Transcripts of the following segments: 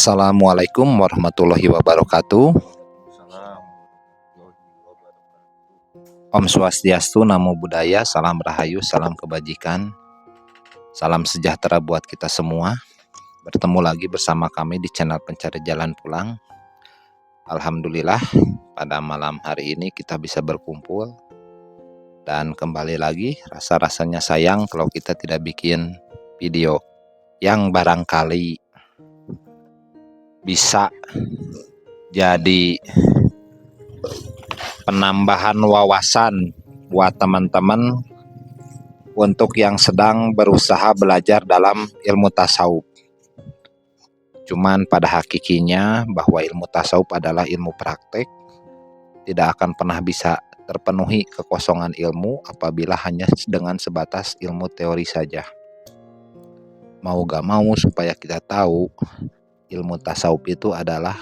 Assalamualaikum warahmatullahi wabarakatuh. Om Swastiastu, Namo Buddhaya, salam rahayu, salam kebajikan, salam sejahtera buat kita semua. Bertemu lagi bersama kami di channel Pencari Jalan Pulang. Alhamdulillah, pada malam hari ini kita bisa berkumpul. Dan kembali lagi, rasa-rasanya sayang kalau kita tidak bikin video yang barangkali bisa jadi penambahan wawasan buat teman-teman untuk yang sedang berusaha belajar dalam ilmu tasawuf. Cuman pada hakikinya bahwa ilmu tasawuf adalah ilmu praktek, tidak akan pernah bisa terpenuhi kekosongan ilmu apabila hanya dengan sebatas ilmu teori saja. Mau gak mau supaya kita tahu ilmu tasawuf itu adalah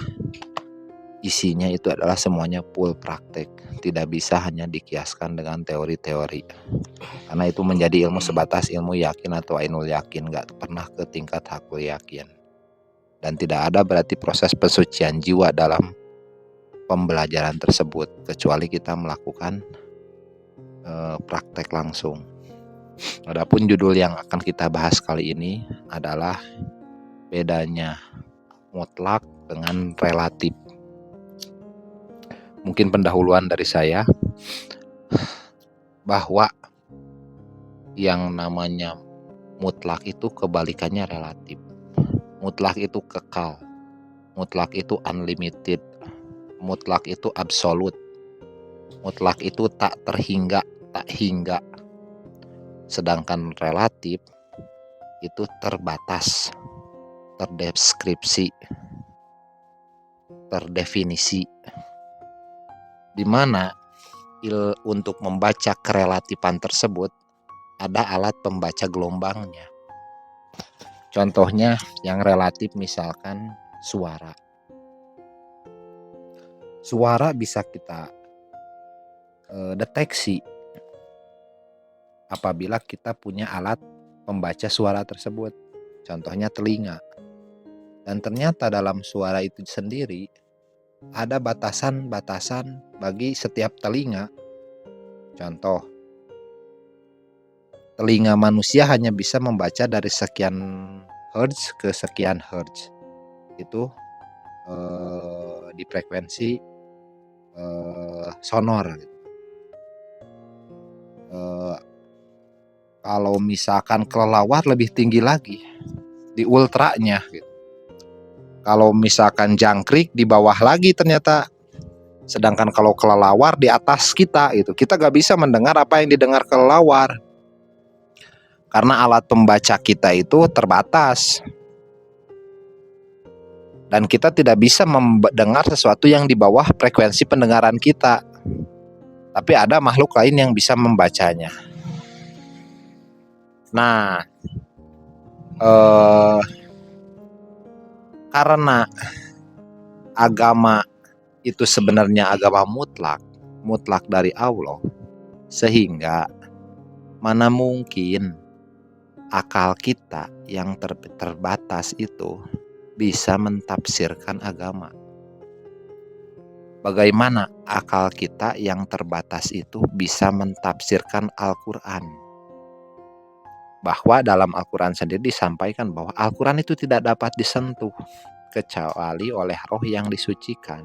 isinya itu adalah semuanya full praktek, tidak bisa hanya dikiaskan dengan teori-teori, karena itu menjadi ilmu sebatas ilmu yakin atau ainul yakin, gak pernah ke tingkat hakul yakin. Dan tidak ada berarti proses pensucian jiwa dalam pembelajaran tersebut, kecuali kita melakukan praktek langsung. Adapun judul yang akan kita bahas kali ini adalah bedanya mutlak dengan relatif. Mungkin pendahuluan dari saya bahwa yang namanya mutlak itu kebalikannya relatif. Mutlak itu kekal, mutlak itu unlimited, mutlak itu absolut, mutlak itu tak terhingga, tak hingga. Sedangkan relatif itu terbatas, terdeskripsi, terdefinisi, di mana untuk membaca kerelatifan tersebut ada alat pembaca gelombangnya. Contohnya yang relatif misalkan suara. Suara bisa kita deteksi apabila kita punya alat pembaca suara tersebut. Contohnya telinga. Dan ternyata dalam suara itu sendiri ada batasan-batasan bagi setiap telinga. Contoh, telinga manusia hanya bisa membaca dari sekian hertz ke sekian hertz. Itu di frekuensi sonor. Kalau misalkan kelelawar lebih tinggi lagi, di ultranya gitu. Kalau misalkan jangkrik di bawah lagi ternyata, sedangkan kalau kelelawar di atas kita itu, kita gak bisa mendengar apa yang didengar kelelawar karena alat pembaca kita itu terbatas dan kita tidak bisa mendengar sesuatu yang di bawah frekuensi pendengaran kita. Tapi ada makhluk lain yang bisa membacanya. Nah, karena agama itu sebenarnya agama mutlak dari Allah, sehingga mana mungkin akal kita yang terbatas itu bisa mentafsirkan agama. Bagaimana akal kita yang terbatas itu bisa mentafsirkan Al-Quran? Bahwa dalam Al-Quran sendiri disampaikan bahwa Al-Quran itu tidak dapat disentuh kecuali oleh roh yang disucikan.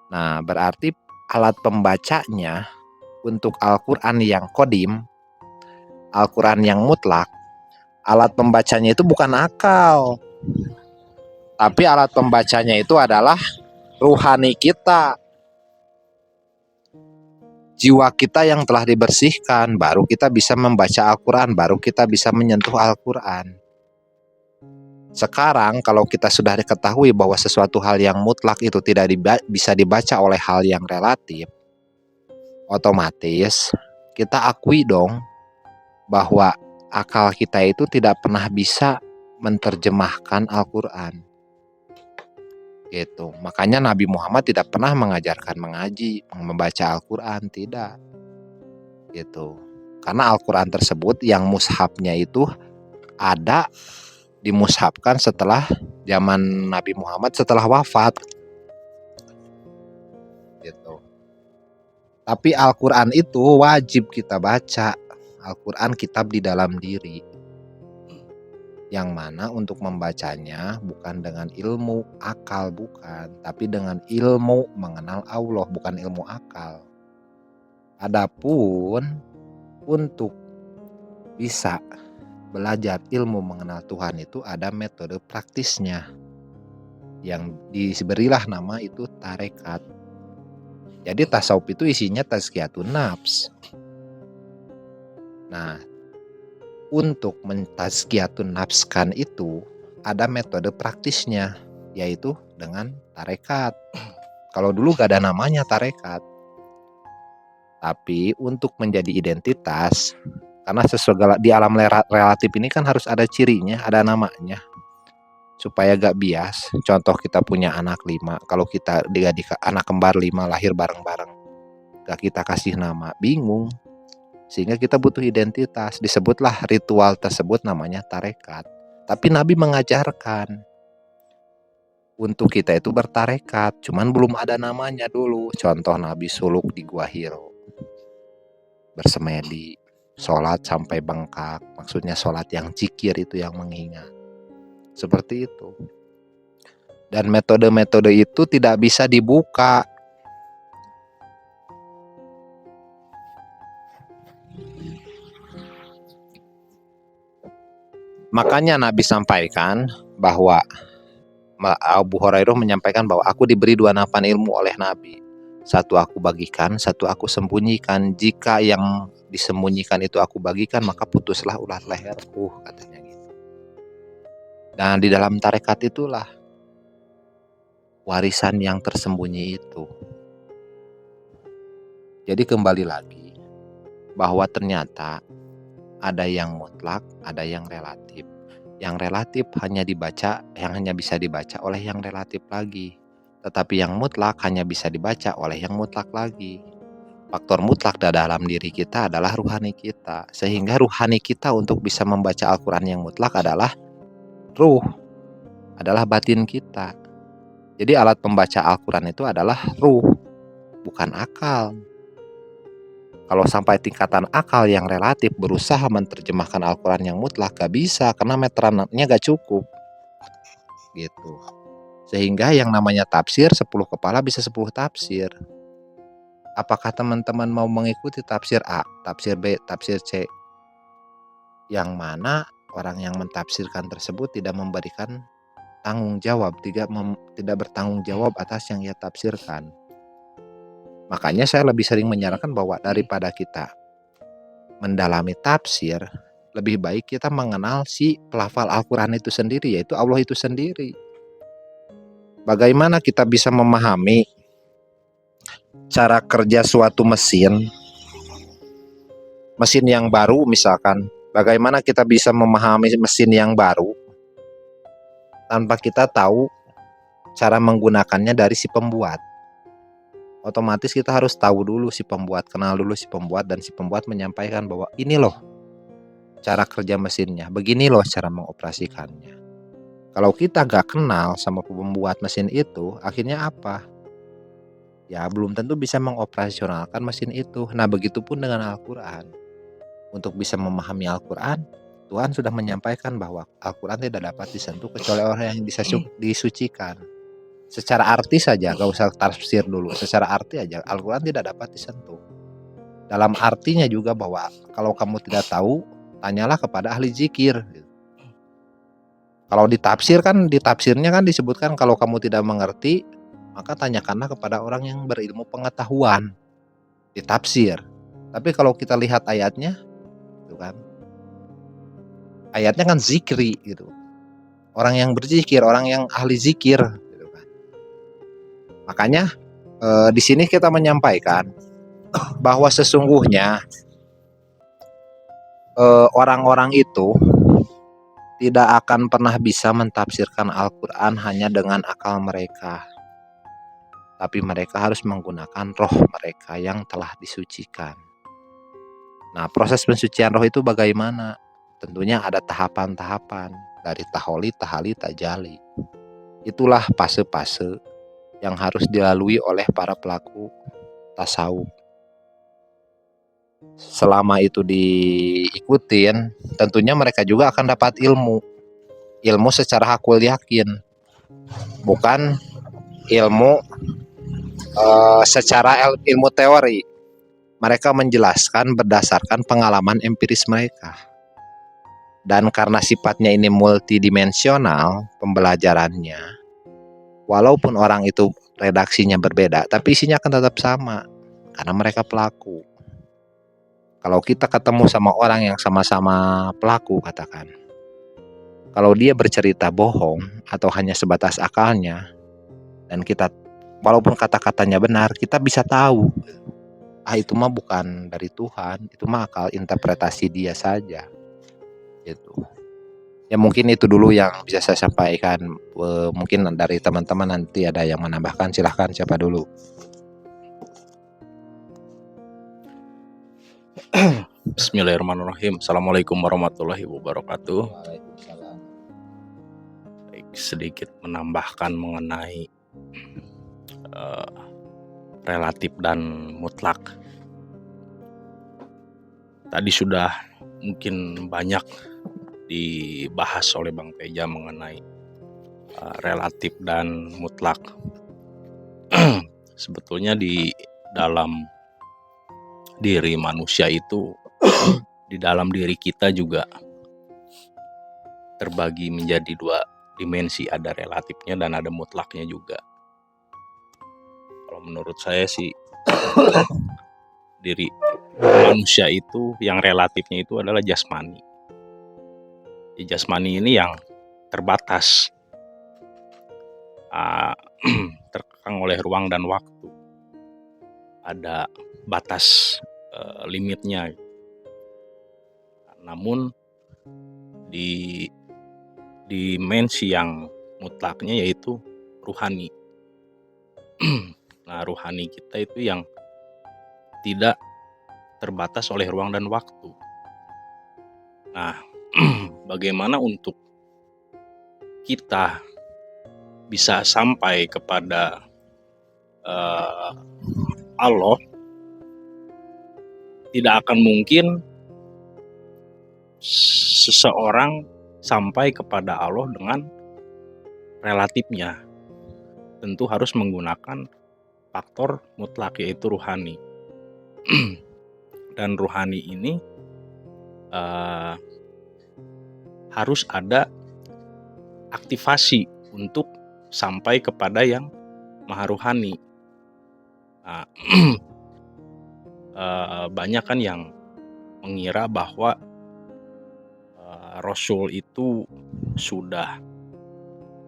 Nah, berarti alat pembacanya untuk Al-Quran yang kodim, Al-Quran yang mutlak, alat pembacanya itu bukan akal, tapi alat pembacanya itu adalah ruhani kita, jiwa kita yang telah dibersihkan. Baru kita bisa membaca Al-Quran, baru kita bisa menyentuh Al-Quran. Sekarang kalau kita sudah diketahui bahwa sesuatu hal yang mutlak itu tidak bisa dibaca oleh hal yang relatif, otomatis kita akui dong bahwa akal kita itu tidak pernah bisa menerjemahkan Al-Quran. Gitu. Makanya Nabi Muhammad tidak pernah mengajarkan mengaji, membaca Al-Quran, tidak. Gitu. Karena Al-Quran tersebut yang mushafnya itu ada dimushafkan setelah zaman Nabi Muhammad setelah wafat gitu. Tapi Al-Quran itu wajib kita baca. Al-Quran kitab di dalam diri. Yang mana untuk membacanya bukan dengan ilmu akal, bukan. Tapi dengan ilmu mengenal Allah, bukan ilmu akal. Adapun untuk bisa belajar ilmu mengenal Tuhan itu ada metode praktisnya. Yang diberilah nama itu tarekat. Jadi tasawuf itu isinya tazkiyatun nafs. Nah, untuk mentazkiyatun nafskan itu ada metode praktisnya, yaitu dengan tarekat. Kalau dulu gak ada namanya tarekat. Tapi untuk menjadi identitas, karena segala di alam relatif ini kan harus ada cirinya, ada namanya. Supaya gak bias. Contoh kita punya anak 5, kalau kita anak kembar 5 lahir bareng-bareng, gak kita kasih nama, bingung. Sehingga kita butuh identitas. Disebutlah ritual tersebut namanya tarekat. Tapi Nabi mengajarkan untuk kita itu bertarekat, cuman belum ada namanya dulu. Contoh Nabi suluk di Gua Hiro, bersemedi, sholat sampai bengkak. Maksudnya sholat yang zikir itu yang mengingat. Seperti itu. Dan metode-metode itu tidak bisa dibuka. Makanya Nabi sampaikan bahwa Abu Hurairah menyampaikan bahwa aku diberi 2 nampan ilmu oleh Nabi. Satu aku bagikan, satu aku sembunyikan. Jika yang disembunyikan itu aku bagikan, maka putuslah ulat leherku, katanya gitu. Dan di dalam tarekat itulah warisan yang tersembunyi itu. Jadi kembali lagi bahwa ternyata ada yang mutlak, ada yang relatif. Yang relatif hanya bisa dibaca oleh yang relatif lagi. Tetapi yang mutlak hanya bisa dibaca oleh yang mutlak lagi. Faktor mutlak dalam diri kita adalah ruhani kita. Sehingga ruhani kita untuk bisa membaca Al-Quran yang mutlak adalah ruh, adalah batin kita. Jadi alat pembaca Al-Quran itu adalah ruh, bukan akal. Kalau sampai tingkatan akal yang relatif berusaha menerjemahkan Al-Quran yang mutlak, gak bisa, karena meterannya gak cukup gitu. Sehingga yang namanya tafsir, 10 kepala bisa 10 tafsir. Apakah teman-teman mau mengikuti tafsir A, tafsir B, tafsir C? Yang mana orang yang mentafsirkan tersebut tidak memberikan tanggung jawab, tidak bertanggung jawab atas yang ia tafsirkan. Makanya saya lebih sering menyarankan bahwa daripada kita mendalami tafsir, lebih baik kita mengenal si pelafal Al-Quran itu sendiri, yaitu Allah itu sendiri. Bagaimana kita bisa memahami cara kerja suatu mesin yang baru misalkan. Bagaimana kita bisa memahami mesin yang baru tanpa kita tahu cara menggunakannya dari si pembuat? Otomatis kita harus tahu dulu si pembuat, kenal dulu si pembuat, dan si pembuat menyampaikan bahwa ini loh cara kerja mesinnya, begini loh cara mengoperasikannya. Kalau kita gak kenal sama pembuat mesin itu, akhirnya apa? Ya belum tentu bisa mengoperasionalkan mesin itu. Nah begitupun dengan Al-Quran. Untuk bisa memahami Al-Quran, Tuhan sudah menyampaikan bahwa Al-Quran tidak dapat disentuh kecuali orang yang disucikan. Secara arti saja, gak usah tafsir dulu. Secara arti aja, Al-Quran tidak dapat disentuh. Dalam artinya juga bahwa kalau kamu tidak tahu, tanyalah kepada ahli zikir. Kalau ditafsirnya kan disebutkan kalau kamu tidak mengerti, maka tanyakanlah kepada orang yang berilmu pengetahuan. Ditafsir. Tapi kalau kita lihat ayatnya, gitu kan, ayatnya kan zikri gitu. Orang yang berzikir, orang yang ahli zikir. Gitu kan. Makanya di sini kita menyampaikan bahwa sesungguhnya orang-orang itu tidak akan pernah bisa mentafsirkan Al-Quran hanya dengan akal mereka. Tapi mereka harus menggunakan roh mereka yang telah disucikan. Nah, proses pensucian roh itu bagaimana? Tentunya ada tahapan-tahapan. Dari taholi, tahali, tajali. Itulah fase-fase yang harus dilalui oleh para pelaku tasawuf. Selama itu diikutin, tentunya mereka juga akan dapat ilmu secara hakul yakin, bukan ilmu secara ilmu teori. Mereka menjelaskan berdasarkan pengalaman empiris mereka. Dan karena sifatnya ini multidimensional pembelajarannya, walaupun orang itu redaksinya berbeda, tapi isinya akan tetap sama karena mereka pelaku. Kalau kita ketemu sama orang yang sama-sama pelaku, katakan, kalau dia bercerita bohong atau hanya sebatas akalnya, dan kita walaupun kata-katanya benar, kita bisa tahu, itu mah bukan dari Tuhan, itu mah akal interpretasi dia saja. Gitu. Ya mungkin itu dulu yang bisa saya sampaikan. Mungkin dari teman-teman nanti ada yang menambahkan, silahkan, siapa dulu? Bismillahirrahmanirrahim. Assalamualaikum warahmatullahi wabarakatuh. Waalaikumsalam. Baik, sedikit menambahkan mengenai relatif dan mutlak. Tadi sudah mungkin banyak dibahas oleh Bang Teja mengenai relatif dan mutlak. Sebetulnya di dalam diri manusia itu, di dalam diri kita juga terbagi menjadi dua dimensi, ada relatifnya dan ada mutlaknya juga. Kalau menurut saya sih diri manusia itu yang relatifnya itu adalah jasmani. Jasmani ini yang terbatas, terkekang oleh ruang dan waktu, ada batas limitnya. Namun di dimensi yang mutlaknya yaitu ruhani. Nah, ruhani kita itu yang tidak terbatas oleh ruang dan waktu. Nah, bagaimana untuk kita bisa sampai kepada Allah? Tidak akan mungkin seseorang sampai kepada Allah dengan relatifnya. Tentu harus menggunakan faktor mutlak, yaitu ruhani. Dan ruhani ini harus ada aktivasi untuk sampai kepada yang maha ruhani. Nah, banyak kan yang mengira bahwa Rasul itu sudah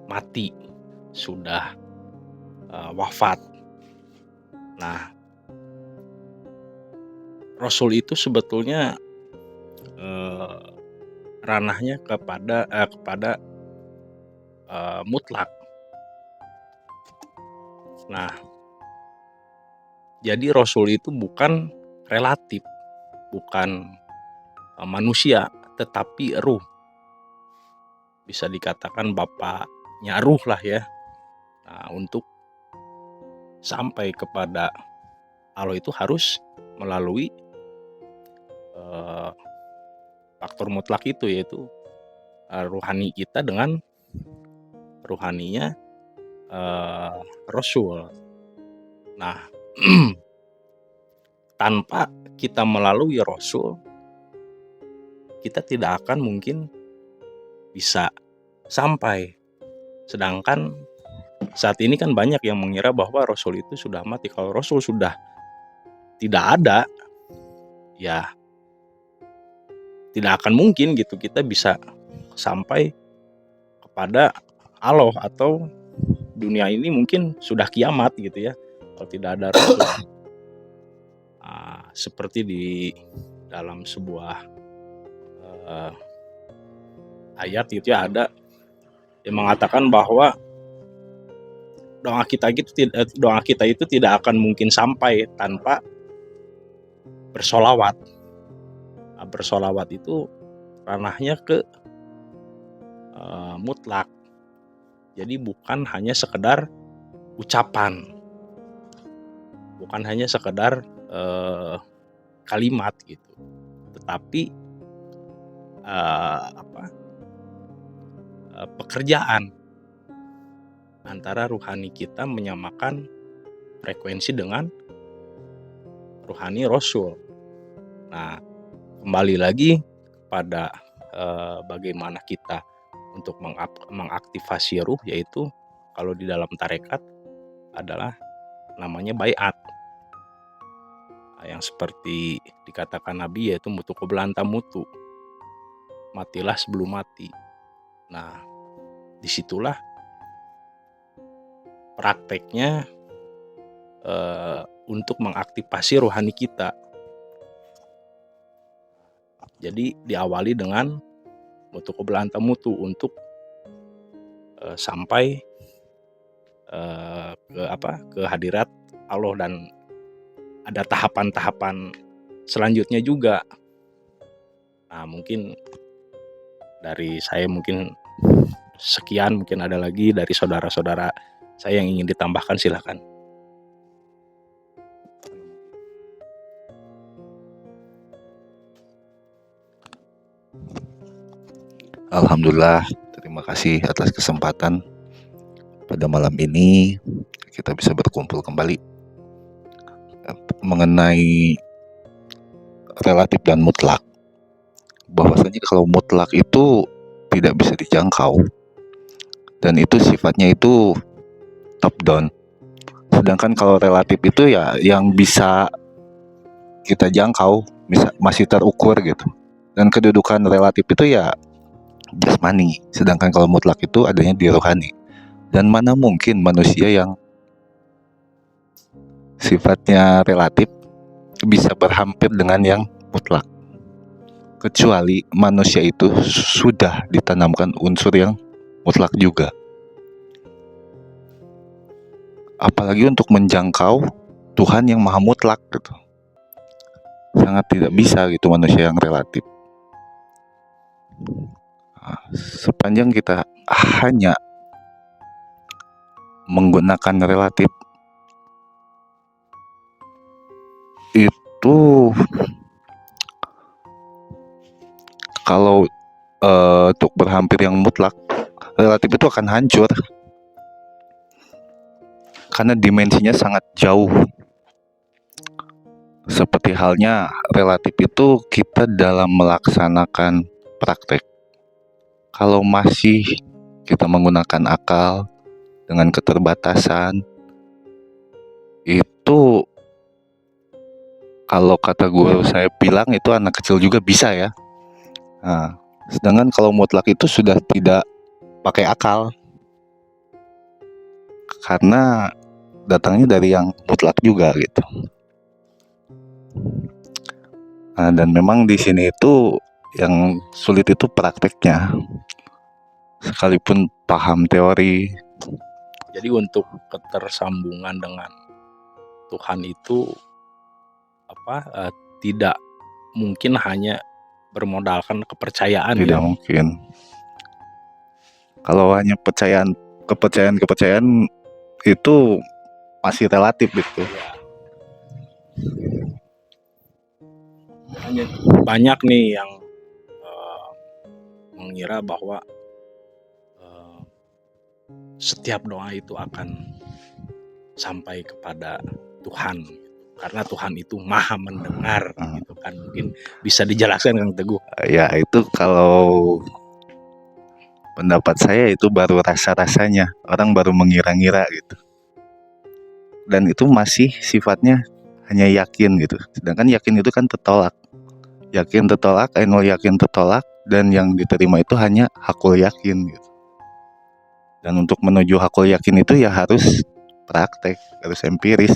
mati, sudah wafat. Nah, Rasul itu sebetulnya ranahnya kepada mutlak. Nah, jadi Rasul itu bukan relatif, bukan manusia, tetapi ruh. Bisa dikatakan bapaknya ruh lah ya. Nah, untuk sampai kepada Allah itu harus melalui faktor mutlak itu, yaitu ruhani kita dengan ruhaninya Rasul. Nah, tanpa kita melalui Rasul, kita tidak akan mungkin bisa sampai. Sedangkan saat ini kan banyak yang mengira bahwa Rasul itu sudah mati. Kalau Rasul sudah tidak ada, ya tidak akan mungkin gitu kita bisa sampai kepada Allah, atau dunia ini mungkin sudah kiamat gitu ya kalau tidak ada Rasul. Seperti di dalam sebuah ayat itu ya, ada yang mengatakan bahwa doa kita itu tidak akan mungkin sampai tanpa bersolawat. Bersolawat itu ranahnya ke mutlak. Jadi bukan hanya sekedar ucapan, bukan hanya sekedar kalimat gitu, tetapi pekerjaan antara ruhani kita menyamakan frekuensi dengan ruhani Rasul. Nah, kembali lagi pada bagaimana kita untuk mengaktifasi ruh, yaitu kalau di dalam tarekat adalah namanya baiat. Yang seperti dikatakan Nabi, yaitu mutu qoblanta mutu, matilah sebelum mati. Nah, disitulah prakteknya untuk mengaktifasi rohani kita. Jadi diawali dengan mutu qoblanta mutu untuk sampai ke hadirat Allah, dan ada tahapan-tahapan selanjutnya juga. Nah, mungkin dari saya mungkin sekian, mungkin ada lagi dari saudara-saudara saya yang ingin ditambahkan, silakan. Alhamdulillah, terima kasih atas kesempatan pada malam ini kita bisa berkumpul kembali mengenai relatif dan mutlak. Bahwasanya kalau mutlak itu tidak bisa dijangkau dan itu sifatnya itu top down. Sedangkan kalau relatif itu ya yang bisa kita jangkau, masih terukur gitu. Dan kedudukan relatif itu ya jasmani. Sedangkan kalau mutlak itu adanya di rohani. Dan mana mungkin manusia yang sifatnya relatif bisa berhampir dengan yang mutlak, kecuali manusia itu sudah ditanamkan unsur yang mutlak juga. Apalagi untuk menjangkau Tuhan yang maha mutlak gitu, sangat tidak bisa gitu manusia yang relatif. Sepanjang kita hanya menggunakan relatif, itu kalau untuk berhampir yang mutlak, relatif itu akan hancur karena dimensinya sangat jauh. Seperti halnya relatif itu kita dalam melaksanakan praktek, kalau masih kita menggunakan akal dengan keterbatasan, itu kalau kata guru saya bilang itu anak kecil juga bisa ya. Nah, sedangkan kalau mutlak itu sudah tidak pakai akal, karena datangnya dari yang mutlak juga gitu. Nah, dan memang di sini itu yang sulit itu prakteknya. Sekalipun paham teori. Jadi untuk ketersambungan dengan Tuhan itu tidak mungkin hanya bermodalkan kepercayaan. Tidak mungkin. Kalau hanya kepercayaan itu masih relatif gitu. Banyak nih yang mengira bahwa setiap doa itu akan sampai kepada Tuhan, karena Tuhan itu maha mendengar gitu kan. Mungkin bisa dijelaskan Kang Teguh? Ya, itu kalau pendapat saya itu baru rasa-rasanya, orang baru mengira-ngira gitu. Dan itu masih sifatnya hanya yakin gitu. Sedangkan yakin itu kan tertolak. Yakin tertolak, ainul yakin tertolak, dan yang diterima itu hanya hakul yakin gitu. Dan untuk menuju hakul yakin itu ya harus praktek, harus empiris,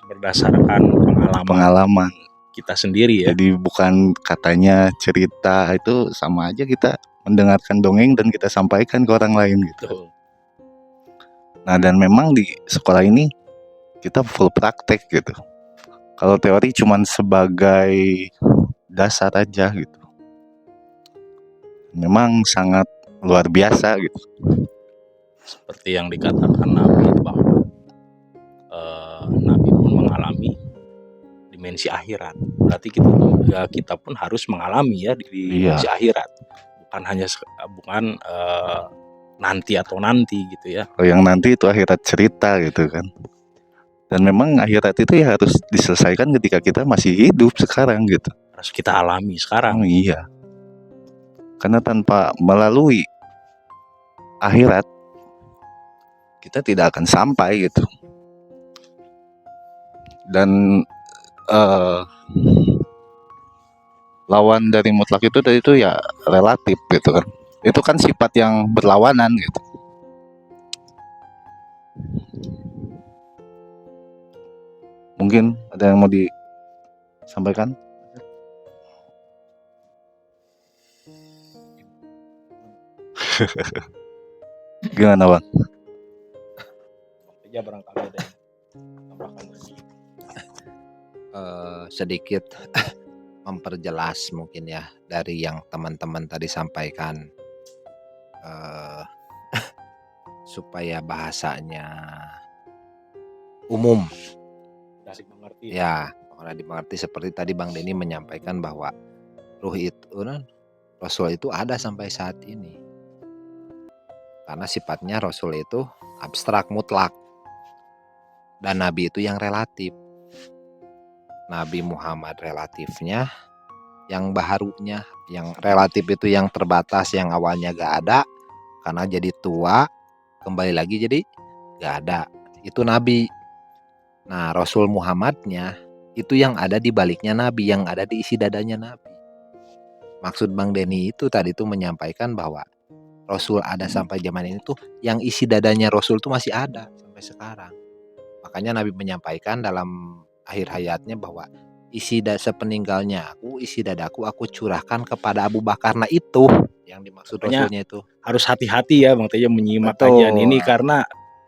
berdasarkan pengalaman kita sendiri ya. Jadi bukan katanya cerita, itu sama aja kita mendengarkan dongeng dan kita sampaikan ke orang lain gitu. Betul. Nah, dan memang di sekolah ini kita full praktek gitu. Kalau teori cuman sebagai dasar aja gitu. Memang sangat luar biasa gitu. seperti yang dikatakan Nabi bahwa Nabi pun mengalami dimensi akhirat. Berarti kita pun harus mengalami ya di Iya. dimensi akhirat, bukan hanya nanti atau nanti gitu ya. Kalau yang nanti itu akhirat cerita gitu kan. Dan memang akhirat itu ya harus diselesaikan ketika kita masih hidup sekarang gitu. Harus kita alami sekarang. Iya. Karena tanpa melalui akhirat kita tidak akan sampai gitu. Dan lawan dari mutlak itu ya relatif gitu kan. Itu kan sifat yang berlawanan gitu. Mungkin ada yang mau disampaikan? Gimana Bang? Ya barangkali ada yang tambahkan lagi. Sedikit memperjelas mungkin ya dari yang teman-teman tadi sampaikan, supaya bahasanya umum Mudah dimengerti. ya, mudah dimengerti. Seperti tadi Bang Denny menyampaikan bahwa ruh itu Rasul itu ada sampai saat ini, karena sifatnya Rasul itu abstrak mutlak dan Nabi itu yang relatif. Nabi Muhammad relatifnya, yang baharunya, yang relatif itu yang terbatas, yang awalnya gak ada karena jadi tua kembali lagi jadi gak ada, itu Nabi. Nah Rasul Muhammadnya itu yang ada di baliknya Nabi, yang ada di isi dadanya Nabi. Maksud Bang Denny itu tadi tuh menyampaikan bahwa Rasul ada sampai zaman ini tuh, yang isi dadanya Rasul tuh masih ada sampai sekarang. Makanya Nabi menyampaikan dalam akhir hayatnya bahwa sepeninggalnya aku, isi dadaku aku curahkan kepada Abu Bakar. Nah itu yang dimaksud Makanya Rasulnya itu. harus hati-hati ya Bang Teja menyimak Betul. kajian ini, karena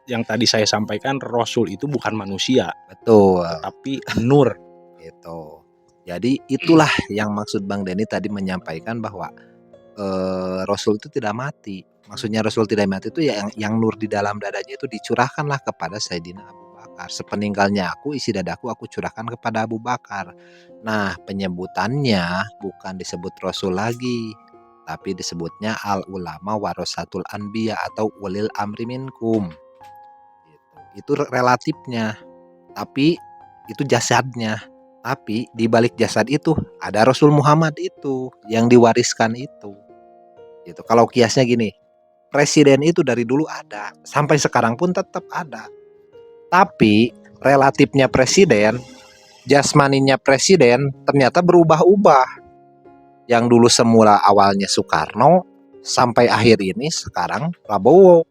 yang tadi saya sampaikan Rasul itu bukan manusia, Betul. tetapi nur. Gitu. Jadi itulah yang maksud Bang Denny tadi menyampaikan bahwa Rasul itu tidak mati. Maksudnya Rasul tidak mati itu ya yang nur di dalam dadanya itu dicurahkanlah kepada Sayyidina Abu Bakar. Sepeninggalnya aku, isi dadaku aku curahkan kepada Abu Bakar. Nah penyebutannya bukan disebut Rasul lagi, tapi disebutnya al ulama warasatul anbiya atau ulil amri minkum. Itu relatifnya, tapi itu jasadnya. Tapi di balik jasad itu ada Rasul Muhammad itu yang diwariskan itu. Gitu. Kalau kiasnya gini, presiden itu dari dulu ada, sampai sekarang pun tetap ada. Tapi relatifnya presiden, jasmaninya presiden ternyata berubah-ubah. Yang dulu semula awalnya Soekarno sampai akhir ini sekarang Prabowo.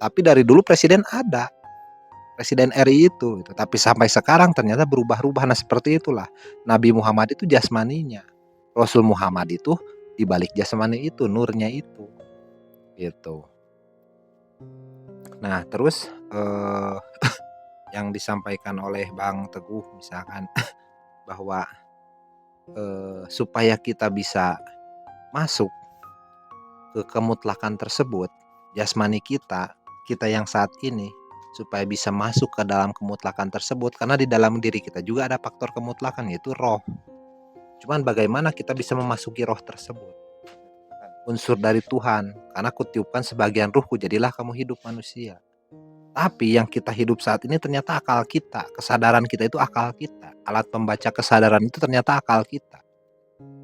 Tapi dari dulu presiden ada, presiden RI itu gitu. Tapi sampai sekarang ternyata berubah-ubah. Nah seperti itulah Nabi Muhammad itu jasmaninya, Rasul Muhammad itu di balik jasmani itu nurnya itu gitu. Nah terus yang disampaikan oleh Bang Teguh misalkan bahwa supaya kita bisa masuk ke kemutlakan tersebut, jasmani kita yang saat ini supaya bisa masuk ke dalam kemutlakan tersebut, karena di dalam diri kita juga ada faktor kemutlakan yaitu roh. Cuman bagaimana kita bisa memasuki roh tersebut, unsur dari Tuhan, karena kutiupkan sebagian ruhku jadilah kamu hidup manusia. Tapi yang kita hidup saat ini ternyata akal kita, kesadaran kita itu akal kita, alat pembaca kesadaran itu ternyata akal kita.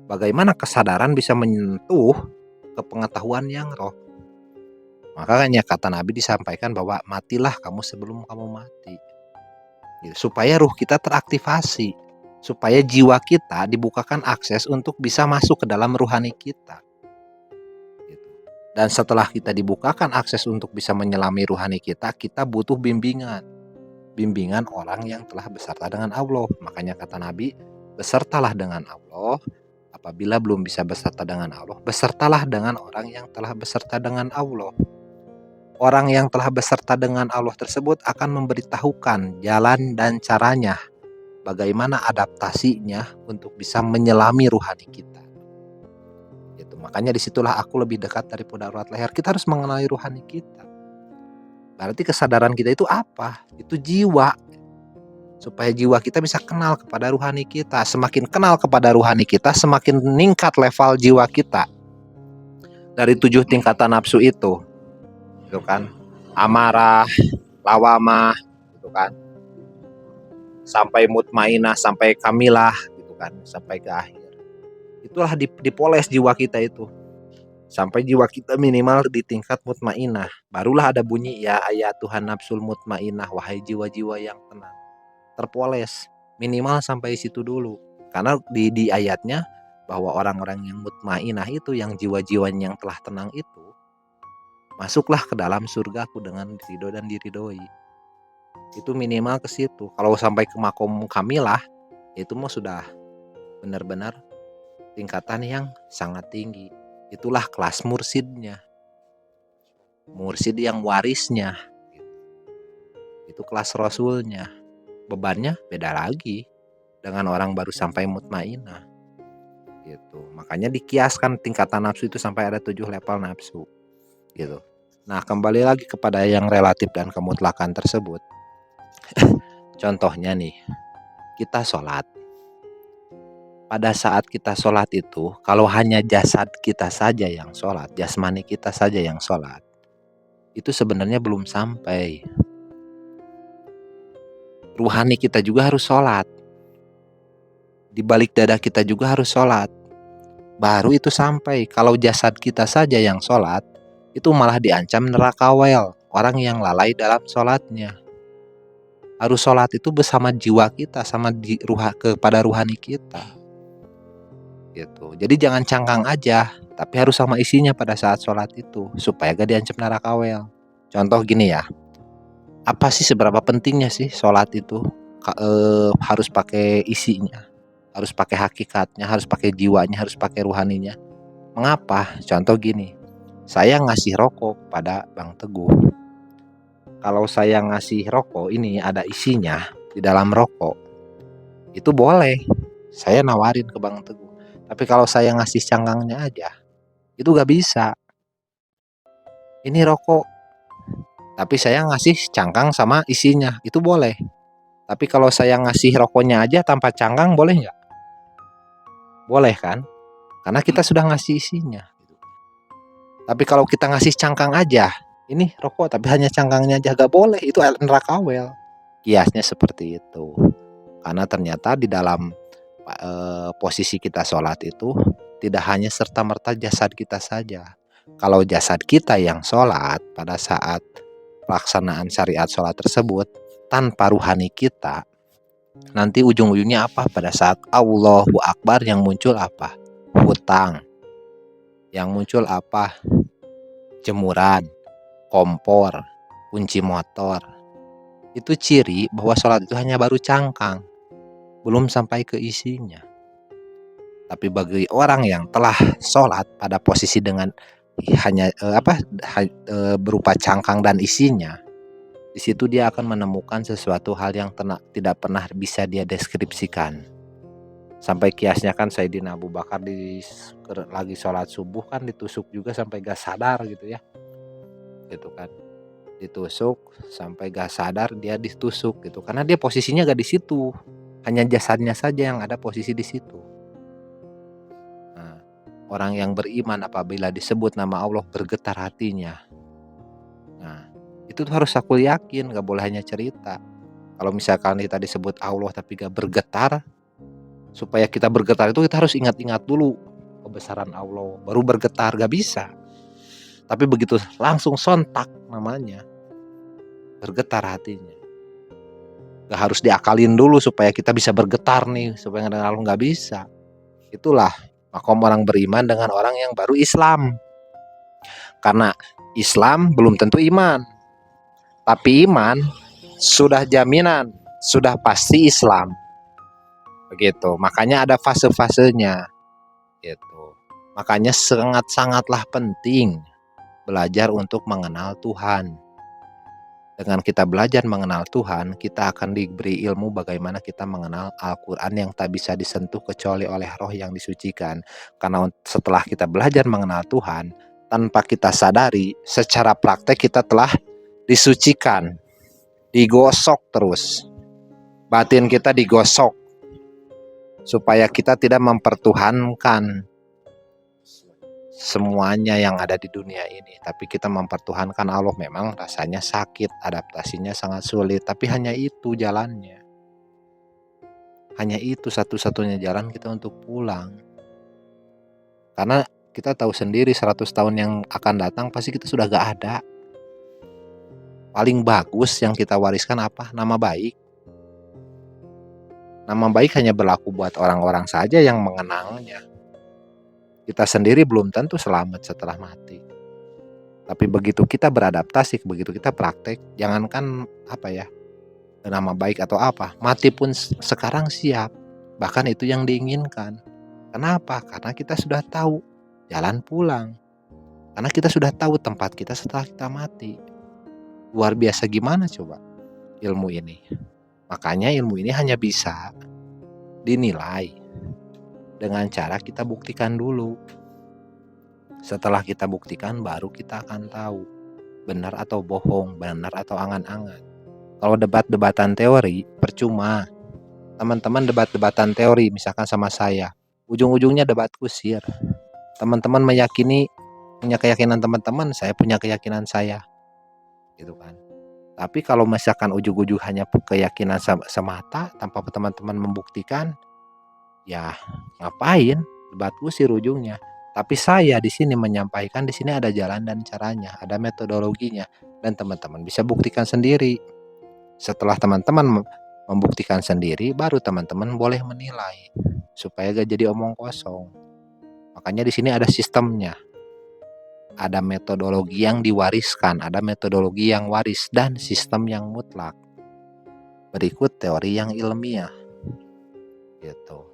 Bagaimana kesadaran bisa menyentuh ke pengetahuan yang roh? Makanya kata Nabi disampaikan bahwa matilah kamu sebelum kamu mati, gitu. Supaya ruh kita teraktivasi, supaya jiwa kita dibukakan akses untuk bisa masuk ke dalam ruhani kita, gitu. Dan setelah kita dibukakan akses untuk bisa menyelami ruhani kita butuh bimbingan orang yang telah beserta dengan Allah. Makanya kata Nabi, besertalah dengan Allah. Apabila belum bisa beserta dengan Allah, besertalah dengan orang yang telah beserta dengan Allah. Orang yang telah beserta dengan Allah tersebut akan memberitahukan jalan dan caranya, bagaimana adaptasinya untuk bisa menyelami ruhani kita. Gitu. Makanya disitulah aku lebih dekat daripada urat leher. Kita harus mengenali ruhani kita. Berarti kesadaran kita itu apa? Itu jiwa. Supaya jiwa kita bisa kenal kepada ruhani kita. Semakin kenal kepada ruhani kita, semakin meningkat level jiwa kita. Dari 7 tingkatan nafsu itu kan. Amarah, lawamah, gitu kan. Sampai mutmainah, sampai kamilah, gitu kan, sampai ke akhir. Itulah dipoles jiwa kita itu. Sampai jiwa kita minimal di tingkat mutmainah. Barulah ada bunyi ya ayat Tuhan nafsul mutmainah, wahai jiwa-jiwa yang tenang. Terpoles minimal sampai situ dulu. Karena di ayatnya bahwa orang-orang yang mutmainah itu, yang jiwa-jiwanya yang telah tenang itu, masuklah ke dalam surgaku dengan ridho dan diridhoi. Itu minimal ke situ. Kalau sampai ke makom kamilah, itu mah sudah benar-benar tingkatan yang sangat tinggi. Itulah kelas mursidnya. Mursid yang warisnya. Itu kelas rasulnya. Bebannya beda lagi dengan orang baru sampai mutmainah. Gitu. Makanya dikiaskan tingkatan nafsu itu sampai ada 7 level nafsu. Gitu. Nah, kembali lagi kepada yang relatif dan kemutlakan tersebut. Contohnya nih, kita sholat. Pada saat kita sholat itu, kalau hanya jasad kita saja yang sholat, jasmani kita saja yang sholat, itu sebenarnya belum sampai. Ruhani kita juga harus sholat. Di balik dada kita juga harus sholat. Baru itu sampai. Kalau jasad kita saja yang sholat, itu malah diancam neraka wel. Orang yang lalai dalam sholatnya. Harus sholat itu bersama jiwa kita, sama kepada ruhani kita. Gitu. Jadi jangan cangkang aja, tapi harus sama isinya pada saat sholat itu, supaya gak diancam neraka wel. Contoh gini ya, apa sih seberapa pentingnya sih sholat itu? Harus pakai isinya, harus pakai hakikatnya, harus pakai jiwanya, harus pakai ruhaninya. Mengapa? Contoh gini, saya ngasih rokok pada Bang Teguh. Kalau saya ngasih rokok ini ada isinya di dalam rokok, itu boleh saya nawarin ke Bang Teguh. Tapi kalau saya ngasih cangkangnya aja, itu gak bisa. Ini rokok, tapi saya ngasih cangkang sama isinya, itu boleh. Tapi kalau saya ngasih rokoknya aja tanpa cangkang, boleh nggak? Boleh kan? Karena kita sudah ngasih isinya. Tapi kalau kita ngasih cangkang aja, ini rokok tapi hanya cangkangnya aja, gak boleh. Itu neraka wel. Kiasnya seperti itu. Karena ternyata di dalam posisi kita sholat itu tidak hanya serta-merta jasad kita saja. Kalau jasad kita yang sholat pada saat pelaksanaan syariat sholat tersebut tanpa ruhani kita, nanti ujung-ujungnya apa? Pada saat Allahu Akbar yang muncul apa? Hutang. Yang muncul apa? Jemuran, kompor, kunci motor. Itu ciri bahwa sholat itu hanya baru cangkang, belum sampai ke isinya. Tapi bagi orang yang telah sholat pada posisi dengan hanya berupa cangkang dan isinya, di situ dia akan menemukan sesuatu hal yang tidak pernah bisa dia deskripsikan. Sampai kiasnya kan Sayyidina Abu Bakar lagi sholat subuh kan ditusuk juga sampai gak sadar gitu ya. Gitu kan. Ditusuk sampai gak sadar dia ditusuk gitu. Karena dia posisinya gak di situ. Hanya jasadnya saja yang ada posisi di situ. Nah, orang yang beriman apabila disebut nama Allah bergetar hatinya. Nah, itu tuh harus aku yakin, gak boleh hanya cerita. Kalau misalkan kita disebut Allah tapi gak bergetar, supaya kita bergetar itu kita harus ingat-ingat dulu kebesaran Allah, baru bergetar. Gak bisa. Tapi begitu langsung sontak namanya, bergetar hatinya. Gak harus diakalin dulu supaya kita bisa bergetar nih, supaya ngedengar Allah, gak bisa. Itulah makom orang beriman dengan orang yang baru Islam. Karena Islam belum tentu iman, tapi iman sudah jaminan, sudah pasti Islam. Begitu. Makanya ada fase-fasenya. Gitu. Makanya sangat-sangatlah penting belajar untuk mengenal Tuhan. Dengan kita belajar mengenal Tuhan, kita akan diberi ilmu bagaimana kita mengenal Al-Quran yang tak bisa disentuh kecuali oleh roh yang disucikan. Karena setelah kita belajar mengenal Tuhan, tanpa kita sadari, secara praktek kita telah disucikan, digosok terus. Batin kita digosok supaya kita tidak mempertuhankan semuanya yang ada di dunia ini, tapi kita mempertuhankan Allah. Memang rasanya sakit, adaptasinya sangat sulit, tapi hanya itu jalannya. Hanya itu satu-satunya jalan kita untuk pulang. Karena kita tahu sendiri 100 tahun yang akan datang pasti kita sudah gak ada. Paling bagus yang kita wariskan apa? Nama baik. Nama baik hanya berlaku buat orang-orang saja yang mengenangnya. Kita sendiri belum tentu selamat setelah mati. Tapi begitu kita beradaptasi, begitu kita praktek, jangankan nama baik atau apa, mati pun sekarang siap. Bahkan itu yang diinginkan. Kenapa? Karena kita sudah tahu jalan pulang. Karena kita sudah tahu tempat kita setelah kita mati. Luar biasa gimana coba ilmu ini. Makanya ilmu ini hanya bisa dinilai dengan cara kita buktikan dulu. Setelah kita buktikan baru kita akan tahu benar atau bohong, benar atau angan-angan. Kalau debat-debatan teori percuma. Teman-teman debat-debatan teori misalkan sama saya, ujung-ujungnya debat kusir. Teman-teman punya keyakinan teman-teman, saya punya keyakinan saya. Gitu kan. Tapi kalau misalkan ujung-ujung hanya keyakinan semata tanpa teman-teman membuktikan, ya ngapain debat kusir ujungnya. Tapi saya di sini menyampaikan, di sini ada jalan dan caranya, ada metodologinya, dan teman-teman bisa buktikan sendiri. Setelah teman-teman membuktikan sendiri, baru teman-teman boleh menilai supaya gak jadi omong kosong. Makanya di sini ada sistemnya, ada metodologi yang diwariskan, ada metodologi yang waris, dan sistem yang mutlak. Berikut teori yang ilmiah, gitu.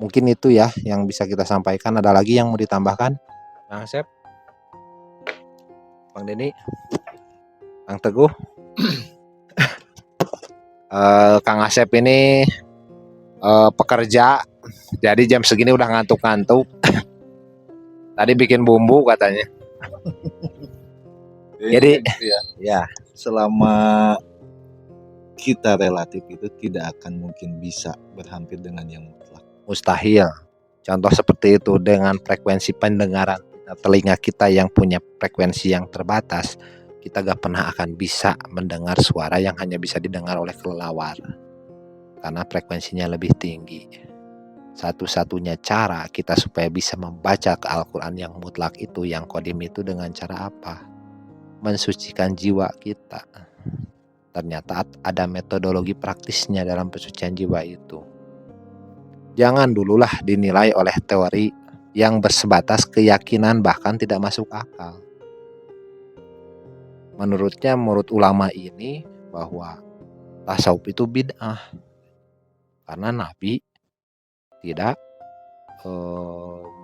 Mungkin itu ya yang bisa kita sampaikan. Ada lagi yang mau ditambahkan? Bang Asep, Bang Denny, Bang Teguh. Kang Asep ini pekerja, jadi jam segini udah ngantuk-ngantuk. Tadi bikin bumbu katanya. Jadi ya, selama kita relatif itu tidak akan mungkin bisa berhampir dengan yang mutlak. Mustahil. Contoh seperti itu dengan frekuensi pendengaran telinga kita yang punya frekuensi yang terbatas, kita gak pernah akan bisa mendengar suara yang hanya bisa didengar oleh kelelawar karena frekuensinya lebih tinggi. Satu-satunya cara kita supaya bisa membaca ke Al-Quran yang mutlak itu, yang kodim itu, dengan cara apa? Mensucikan jiwa kita. Ternyata ada metodologi praktisnya dalam pensucian jiwa itu. Jangan dululah dinilai oleh teori yang bersebatas keyakinan bahkan tidak masuk akal. Menurut ulama ini bahwa tasawuf itu bid'ah karena Nabi tidak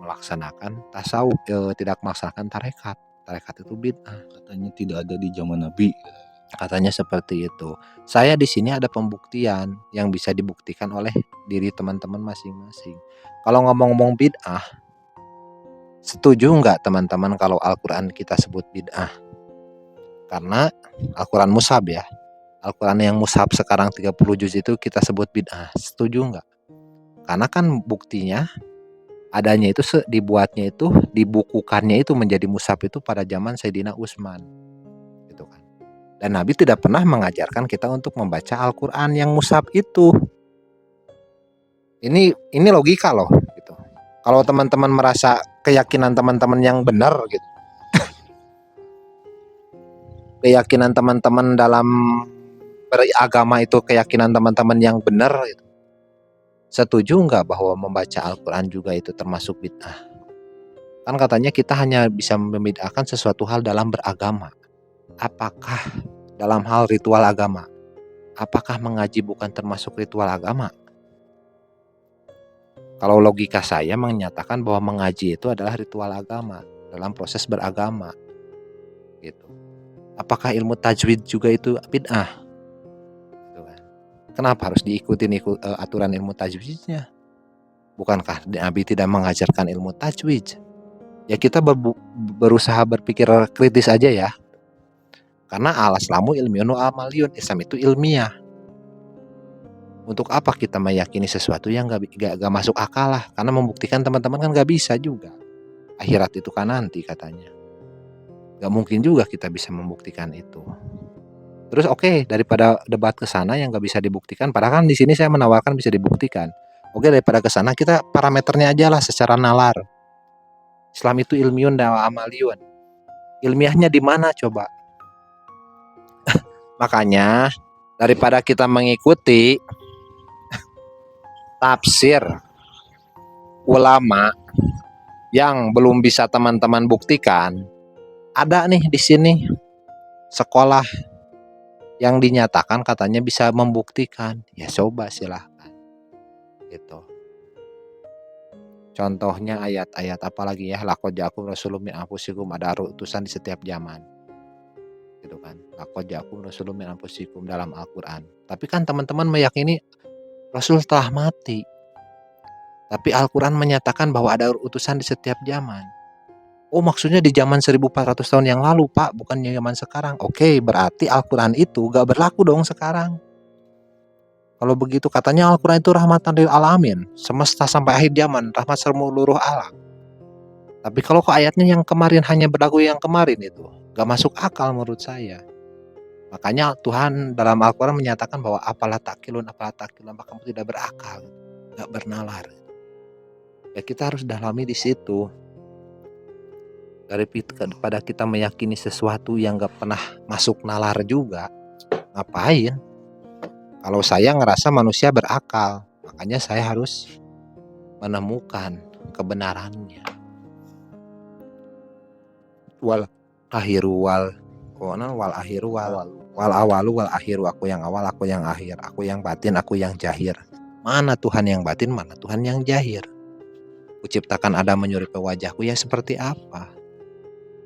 melaksanakan tasawuf, tidak melaksanakan tarekat. Tarekat itu bid'ah. Katanya tidak ada di zaman Nabi. Katanya seperti itu. Saya di sini ada pembuktian yang bisa dibuktikan oleh diri teman-teman masing-masing. Kalau ngomong-ngomong bid'ah, setuju nggak teman-teman kalau Al-Quran kita sebut bid'ah? Karena Al-Quran mushaf ya. Al-Quran yang mushaf sekarang 30 juz itu kita sebut bid'ah. Setuju nggak? Karena kan buktinya adanya itu dibuatnya itu, dibukukannya itu menjadi mushaf itu pada zaman Sayyidina Utsman. Gitu kan. Dan Nabi tidak pernah mengajarkan kita untuk membaca Al-Quran yang mushaf itu. Ini logika loh gitu. Kalau teman-teman merasa keyakinan teman-teman yang benar gitu, keyakinan teman-teman dalam beragama itu keyakinan teman-teman yang benar gitu, setuju nggak bahwa membaca Al-Quran juga itu termasuk bid'ah? Kan katanya kita hanya bisa membid'ahkan sesuatu hal dalam beragama. Apakah dalam hal ritual agama? Apakah mengaji bukan termasuk ritual agama? Kalau logika saya menyatakan bahwa mengaji itu adalah ritual agama dalam proses beragama. Gitu. Apakah ilmu tajwid juga itu bid'ah? Gitu kan. Kenapa harus diikutin aturan ilmu tajwidnya? Bukankah Nabi tidak mengajarkan ilmu tajwid? Ya kita berusaha berpikir kritis aja ya. Karena al-Islamu ilmiun wa amaliyun, Islam itu ilmiah. Untuk apa kita meyakini sesuatu yang gak masuk akal lah? Karena membuktikan teman-teman kan gak bisa juga. Akhirat itu kan nanti katanya. Gak mungkin juga kita bisa membuktikan itu. Terus oke, daripada debat ke sana yang gak bisa dibuktikan, padahal kan di sini saya menawarkan bisa dibuktikan. Oke, daripada ke sana kita parameternya aja lah secara nalar. Islam itu ilmiun dan amaliyun. Ilmiahnya di mana coba? Makanya daripada kita mengikuti tafsir ulama yang belum bisa teman-teman buktikan, ada nih di sini sekolah yang dinyatakan katanya bisa membuktikan. Ya coba silahkan. Gitu. Contohnya ayat-ayat apalagi ya, laqad ja'akum rasulun min anfusikum, ada utusan di setiap zaman. Gitu kan. Laqad ja'akum rasulun min anfusikum dalam Al-Qur'an. Tapi kan teman-teman meyakini Rasul telah mati. Tapi Al-Qur'an menyatakan bahwa ada utusan di setiap zaman. Oh, maksudnya di zaman 1400 tahun yang lalu, Pak, bukan zaman sekarang. Oke, berarti Al-Qur'an itu gak berlaku dong sekarang. Kalau begitu katanya Al-Quran itu rahmatan lil alamin, semesta sampai akhir zaman, rahmat seluruh alam. Tapi kalau kok ayatnya yang kemarin hanya berlaku yang kemarin itu, gak masuk akal menurut saya. Makanya Tuhan dalam Al-Quran menyatakan bahwa apalah takilun, maka kamu tidak berakal, gak bernalar. Ya kita harus dalami di situ. Daripada kita meyakini sesuatu yang gak pernah masuk nalar juga, ngapain? Kalau saya ngerasa manusia berakal, makanya saya harus menemukan kebenarannya. Wal akhiru wal awalu wal akhiru, aku yang awal, aku yang akhir, aku yang batin, aku yang jahir. Mana Tuhan yang batin, mana Tuhan yang jahir? Kuciptakan Adam menyerupai wajahku, ya seperti apa?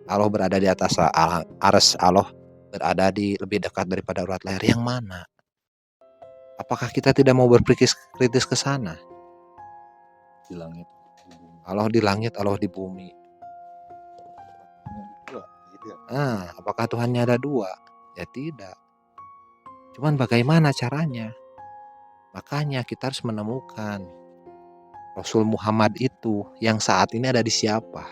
Allah berada di atas arsy, Allah berada di lebih dekat daripada urat leher, yang mana? Apakah kita tidak mau berpikir kritis ke sana? Di langit. Allah di langit, Allah di bumi. Apakah Tuhannya ada dua? Ya tidak. Cuman bagaimana caranya? Makanya kita harus menemukan Rasul Muhammad itu yang saat ini ada di siapa?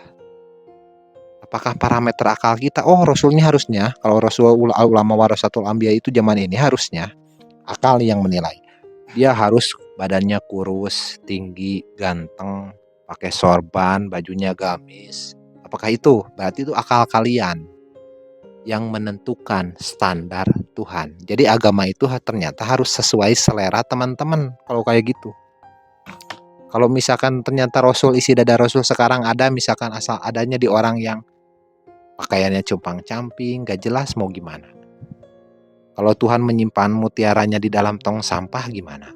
Apakah parameter akal kita? Oh, Rasulnya harusnya, kalau Rasul ulama warasatul anbiya itu zaman ini harusnya akal yang menilai. Dia harus badannya kurus, tinggi, ganteng, pakai sorban, bajunya gamis. Apakah itu? Berarti itu akal kalian yang menentukan standar Tuhan. Jadi agama itu ternyata harus sesuai selera teman-teman kalau kayak gitu. Kalau misalkan ternyata Rasul, isi dada Rasul sekarang ada, misalkan asal adanya di orang yang pakaiannya compang-camping, gak jelas, mau gimana? Kalau Tuhan menyimpan mutiaranya di dalam tong sampah gimana?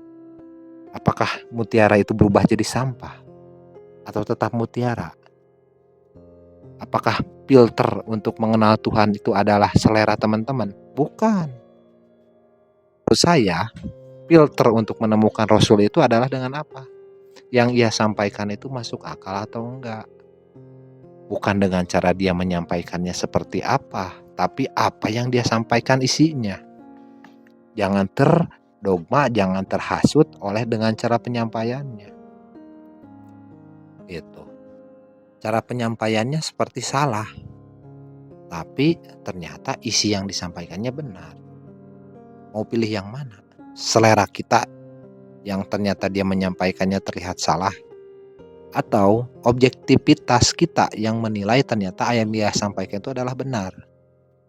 Apakah mutiara itu berubah jadi sampah? Atau tetap mutiara? Apakah filter untuk mengenal Tuhan itu adalah selera teman-teman? Bukan. Menurut saya, filter untuk menemukan Rasul itu adalah dengan apa? Yang ia sampaikan itu masuk akal atau enggak? Bukan dengan cara dia menyampaikannya seperti apa, tapi apa yang dia sampaikan isinya. Jangan terdogma, jangan terhasut oleh dengan cara penyampaiannya. Itu. Cara penyampaiannya seperti salah, tapi ternyata isi yang disampaikannya benar. Mau pilih yang mana? Selera kita yang ternyata dia menyampaikannya terlihat salah, atau objektivitas kita yang menilai ternyata yang dia sampaikan itu adalah benar.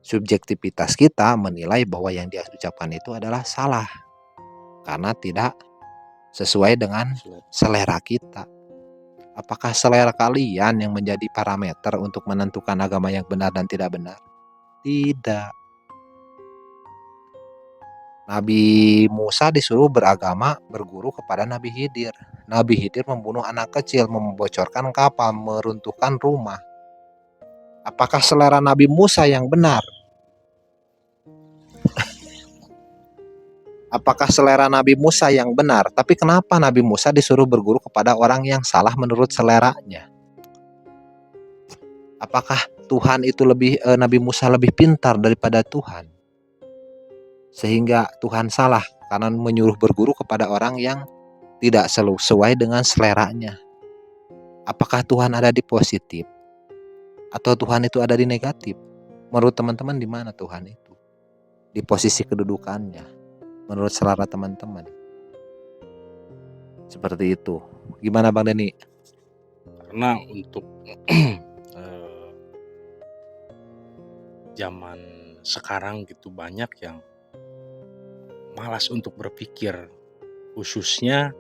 Subjektivitas kita menilai bahwa yang dia ucapkan itu adalah salah karena tidak sesuai dengan selera kita. Apakah selera kalian yang menjadi parameter untuk menentukan agama yang benar dan tidak benar? Tidak. Nabi Musa disuruh berguru kepada Nabi Khidir. Nabi Khidir membunuh anak kecil, membocorkan kapal, meruntuhkan rumah. Apakah selera Nabi Musa yang benar? Apakah selera Nabi Musa yang benar? Tapi kenapa Nabi Musa disuruh berguru kepada orang yang salah menurut seleranya? Apakah Tuhan itu Nabi Musa lebih pintar daripada Tuhan, sehingga Tuhan salah karena menyuruh berguru kepada orang yang tidak sesuai dengan seleranya. Apakah Tuhan ada di positif atau Tuhan itu ada di negatif? Menurut teman-teman di mana Tuhan itu? Di posisi kedudukannya menurut selera teman-teman. Seperti itu. Gimana Bang Deni? Karena untuk zaman sekarang gitu banyak yang malas untuk berpikir, khususnya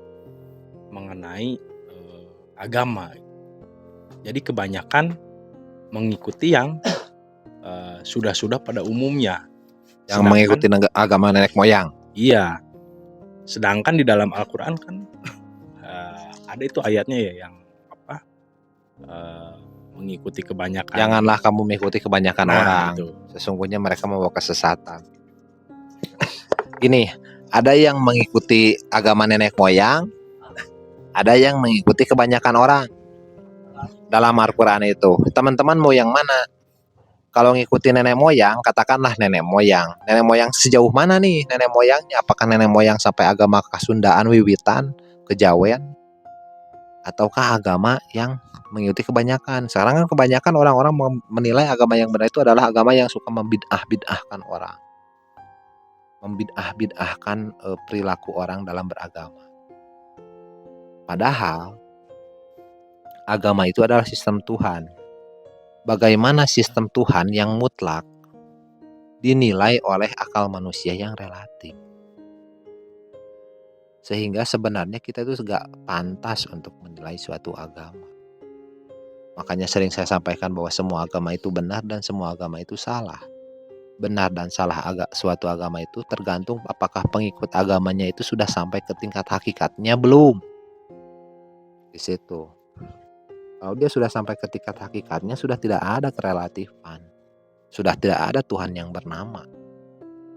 mengenai agama. Jadi kebanyakan mengikuti yang sudah pada umumnya. Yang mengikuti agama nenek moyang. Iya. Sedangkan di dalam Al-Quran kan ada itu ayatnya ya yang apa? Mengikuti kebanyakan. Janganlah kamu mengikuti kebanyakan orang. Itu. Sesungguhnya mereka membawa kesesatan. Gini, ada yang mengikuti agama nenek moyang, ada yang mengikuti kebanyakan orang. Dalam Al-Quran itu, teman-teman mau yang mana? Kalau ngikuti nenek moyang, katakanlah nenek moyang. Nenek moyang sejauh mana nih nenek moyangnya? Apakah nenek moyang sampai agama Kasundaan, Wiwitan, Kejawen? Ataukah agama yang mengikuti kebanyakan? Sekarang kan kebanyakan orang-orang menilai agama yang benar itu adalah agama yang suka membid'ah-bid'ahkan orang. Membid'ah-bid'ahkan perilaku orang dalam beragama. Padahal agama itu adalah sistem Tuhan. Bagaimana sistem Tuhan yang mutlak dinilai oleh akal manusia yang relatif. Sehingga sebenarnya kita itu gak pantas untuk menilai suatu agama. Makanya sering saya sampaikan bahwa semua agama itu benar dan semua agama itu salah. Benar dan salah suatu agama itu tergantung apakah pengikut agamanya itu sudah sampai ke tingkat hakikatnya belum. Di situ. Kalau dia sudah sampai ke tingkat hakikatnya, sudah tidak ada kerelatifan. Sudah tidak ada Tuhan yang bernama.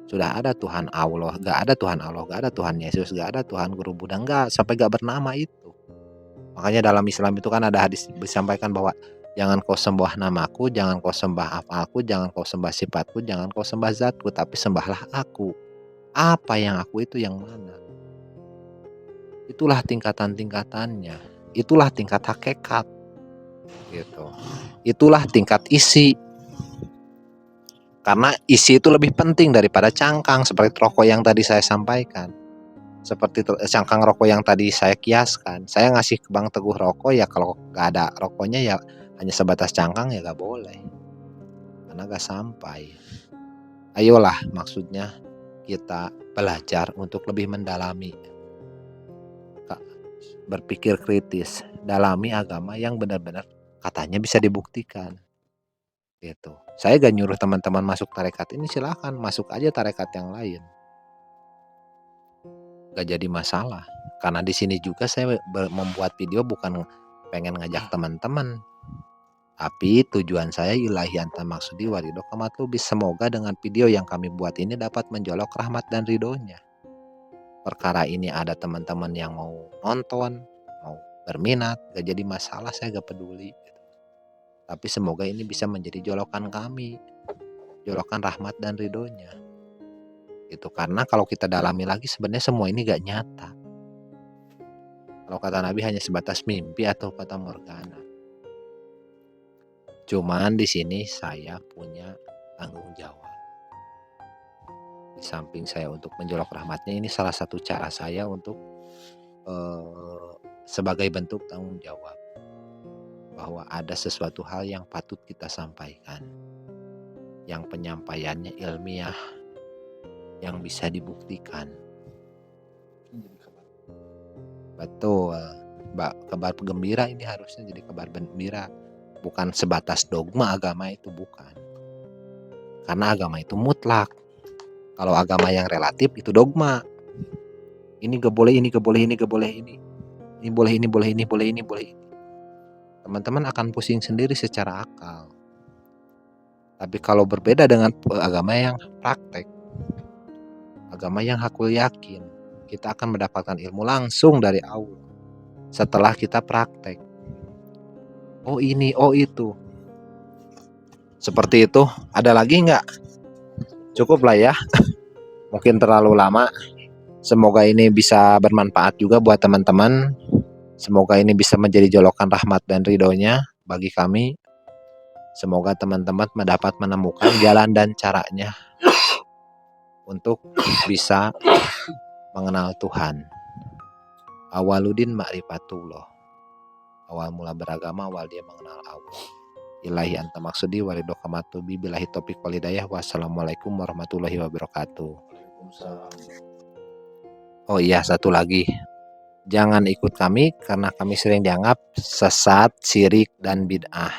Sudah ada Tuhan Allah. Gak ada Tuhan Allah, gak ada Tuhan Yesus, gak ada Tuhan Guru Buddha. Gak, sampai gak bernama itu. Makanya dalam Islam itu kan ada hadis disampaikan bahwa jangan kau sembah namaku, jangan kau sembah afalku, jangan kau sembah sifatku, jangan kau sembah zatku, tapi sembahlah aku. Apa yang aku itu yang mana? Itulah tingkatan-tingkatannya. Itulah tingkat hakikat. Gitu. Itulah tingkat isi. Karena isi itu lebih penting daripada cangkang, seperti rokok yang tadi saya sampaikan. Seperti cangkang rokok yang tadi saya kiaskan. Saya ngasih ke Bang Teguh rokok, ya kalau gak ada rokoknya ya hanya sebatas cangkang, ya gak boleh. Karena gak sampai. Ayolah, maksudnya kita belajar untuk lebih mendalami, berpikir kritis, dalami agama yang benar-benar katanya bisa dibuktikan. Gitu. Saya gak nyuruh teman-teman masuk tarekat ini, silahkan masuk aja tarekat yang lain. Gak jadi masalah. Karena di sini juga saya membuat video bukan pengen ngajak teman-teman, tapi tujuan saya ilahi anta maksudi warido kamatlubis. Semoga dengan video yang kami buat ini dapat menjolok rahmat dan ridhonya. Perkara ini ada teman-teman yang mau nonton, mau berminat, gak jadi masalah, saya gak peduli. Tapi semoga ini bisa menjadi jolokan kami, jolokan rahmat dan ridhonya. Itu karena kalau kita dalami lagi sebenarnya semua ini gak nyata. Kalau kata Nabi hanya sebatas mimpi atau fata morgana. Cuman di sini saya punya tanggung jawab. Di samping saya untuk menjolok rahmatnya, ini salah satu cara saya untuk sebagai bentuk tanggung jawab. Bahwa ada sesuatu hal yang patut kita sampaikan, yang penyampaiannya ilmiah, yang bisa dibuktikan. Betul, kabar gembira ini harusnya jadi kabar gembira, bukan sebatas dogma agama itu, bukan. Karena agama itu mutlak. Kalau agama yang relatif itu dogma. Ini gak boleh, ini gak boleh, ini gak boleh, ini boleh, ini boleh, ini boleh, ini boleh. Teman-teman akan pusing sendiri secara akal. Tapi kalau berbeda dengan agama yang praktek, agama yang hakul yakin, kita akan mendapatkan ilmu langsung dari Allah setelah kita praktek. Oh ini, oh itu. Seperti itu. Ada lagi nggak? Cukup lah ya. Mungkin terlalu lama. Semoga ini bisa bermanfaat juga buat teman-teman. Semoga ini bisa menjadi jolokan rahmat dan ridhonya bagi kami. Semoga teman-teman dapat menemukan jalan dan caranya untuk bisa mengenal Tuhan. Awaludin ma'rifatullah. Awal mula beragama, awal dia mengenal Allah. Ilahi anta maksudi walido kamatubi bilahi topik walidayah. Wassalamualaikum warahmatullahi wabarakatuh. Oh iya, satu lagi. Jangan ikut kami karena kami sering dianggap sesat, syirik, dan bid'ah.